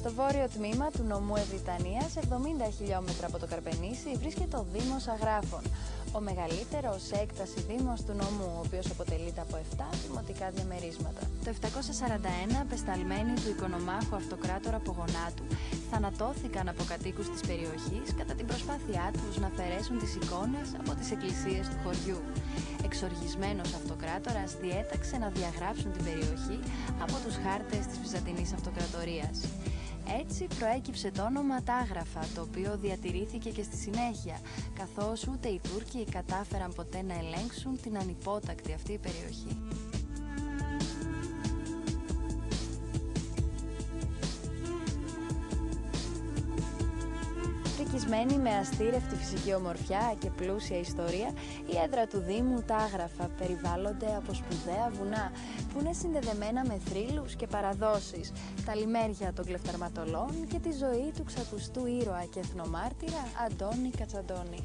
Στο βόρειο τμήμα του νομού Ευρυτανίας, 70 χιλιόμετρα από το Καρπενήσι, βρίσκεται ο Δήμος Αγράφων, ο μεγαλύτερος σε έκταση δήμος του νομού, ο οποίος αποτελείται από 7 δημοτικά διαμερίσματα. Το 741, πεσταλμένοι του οικονομάχου Αυτοκράτορα Πογονάτου θανατώθηκαν από κατοίκους της περιοχής κατά την προσπάθειά τους να αφαιρέσουν τις εικόνες από τις εκκλησίες του χωριού. Εξοργισμένος Αυτοκράτορας διέταξε να διαγράψουν την περιοχή από τους χάρτες της Βυζαντινής Αυτοκρατορίας. Έτσι προέκυψε το όνομα Τάγραφα, το οποίο διατηρήθηκε και στη συνέχεια, καθώς ούτε οι Τούρκοι κατάφεραν ποτέ να ελέγξουν την ανυπότακτη αυτή περιοχή. Φρικισμένη με αστήρευτη φυσική ομορφιά και πλούσια ιστορία, η έδρα του Δήμου Τάγραφα περιβάλλονται από σπουδαία βουνά που είναι συνδεδεμένα με θρύλους και παραδόσεις, τα λιμέρια των κλεφταρματολών και τη ζωή του ξακουστού ήρωα και εθνομάρτυρα Αντώνη Κατσαντώνη.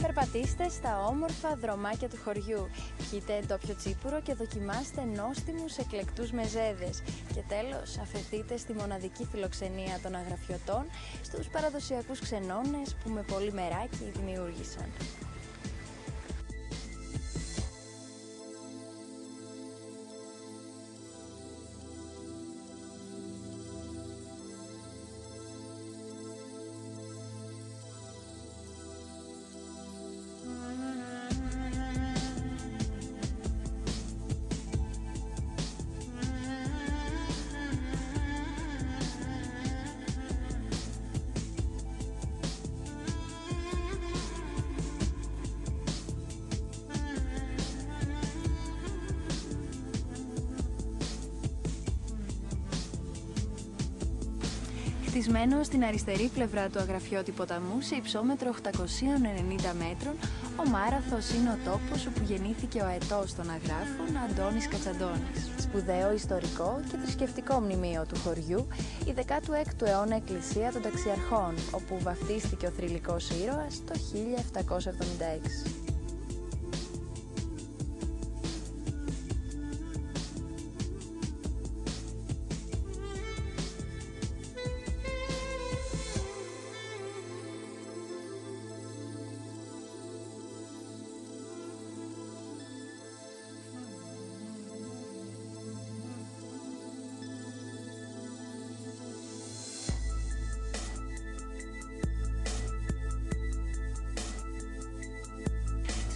Περπατήστε στα όμορφα δρομάκια του χωριού, πιείτε ντόπιο τσίπουρο και δοκιμάστε νόστιμους εκλεκτούς μεζέδες και τέλος αφεθείτε στη μοναδική φιλοξενία των αγραφιωτών, στους παραδοσιακούς ξενώνες που με πολύ μεράκι δημιούργησαν. Χτισμένο στην αριστερή πλευρά του Αγραφιώτη ποταμού σε υψόμετρο 890 μέτρων, ο Μάραθος είναι ο τόπος όπου γεννήθηκε ο αετός των Αγράφων Αντώνης Κατσαντώνης. Σπουδαίο ιστορικό και θρησκευτικό μνημείο του χωριού, η 16ου αιώνα εκκλησία των Ταξιαρχών, όπου βαφτίστηκε ο θρυλικός ήρωας το 1776.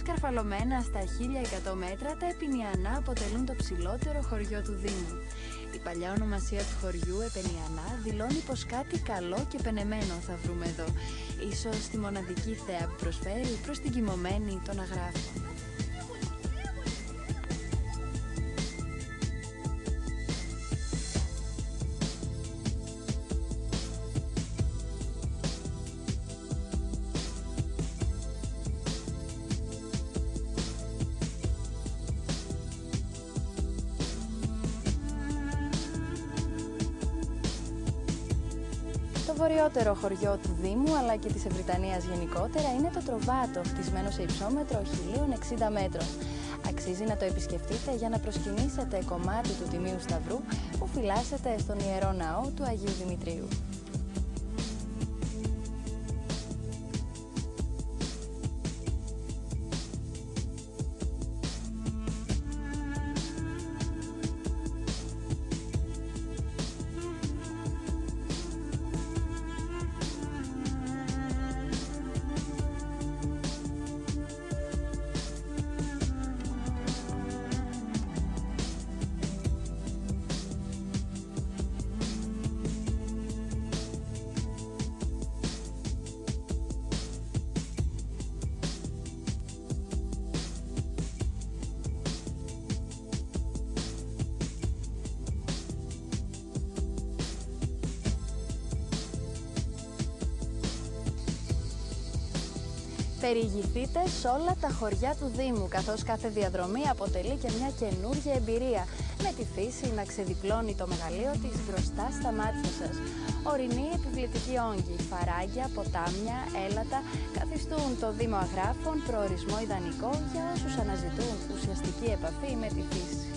Σκαρφαλωμένα στα 1100 μέτρα, τα Επενιανά αποτελούν το ψηλότερο χωριό του Δήμου. Η παλιά ονομασία του χωριού, Επενιανά, δηλώνει πως κάτι καλό και πενεμένο θα βρούμε εδώ, ίσως τη μοναδική θέα που προσφέρει προς την κοιμωμένη των Αγράφων. Το βορειότερο χωριό του Δήμου αλλά και της Ευρυτανίας γενικότερα είναι το Τροβάτο, χτισμένο σε υψόμετρο 1060 μέτρων. Αξίζει να το επισκεφτείτε για να προσκυνήσετε κομμάτι του Τιμίου Σταυρού που φυλάσσεται στον Ιερό Ναό του Αγίου Δημητρίου. Περιηγηθείτε σε όλα τα χωριά του Δήμου, καθώς κάθε διαδρομή αποτελεί και μια καινούργια εμπειρία. με τη φύση να ξεδιπλώνει το μεγαλείο της μπροστά στα μάτια σας. Ορεινοί επιβλητικοί όγκοι, φαράγγια, ποτάμια, έλατα καθιστούν το Δήμο Αγράφων προορισμό ιδανικό για όσους αναζητούν ουσιαστική επαφή με τη φύση.